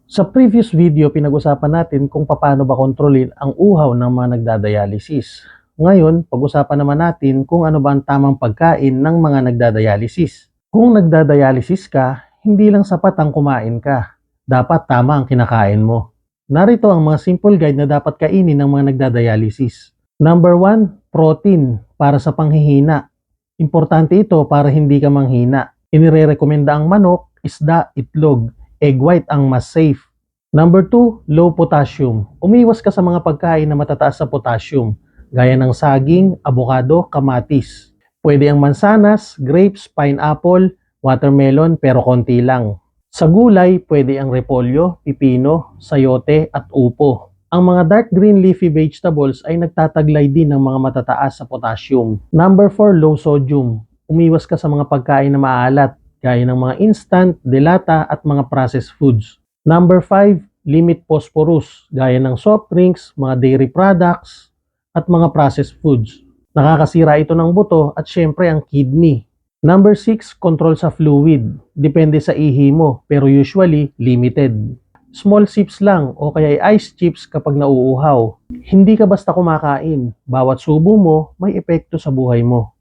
Sa previous video, pinag-usapan natin kung paano ba kontrolin ang uhaw ng mga nagdadialysis. Ngayon, pag-usapan naman natin kung ano ba ang tamang pagkain ng mga nagdadialysis. Kung nagdadialysis ka, hindi lang sapat ang kumain ka. Dapat tama ang kinakain mo. Narito ang mga simple guide na dapat kainin ng mga nagdadialysis. Number 1, protein para sa panghihina. Importante ito para hindi ka manghina. Inirerekomenda ang manok, isda, itlog. Egg white ang mas safe. Number 2, low potassium. Umiwas ka sa mga pagkain na matataas sa potassium, gaya ng saging, abokado, kamatis. Pwede ang mansanas, grapes, pineapple, watermelon, pero konti lang. Sa gulay, pwede ang repolyo, pipino, sayote, at upo. Ang mga dark green leafy vegetables ay nagtataglay din ng mga matataas sa potassium. Number 4, low sodium. Umiwas ka sa mga pagkain na maalat, gaya ng mga instant, delata at mga processed foods. Number 5, limit phosphorus, gaya ng soft drinks, mga dairy products, at mga processed foods. Nakakasira ito ng buto at syempre ang kidney. Number 6, control sa fluid. Depende sa ihi mo, pero usually limited. Small sips lang o kaya ice chips kapag nauuhaw. Hindi ka basta kumakain. Bawat subo mo may epekto sa buhay mo.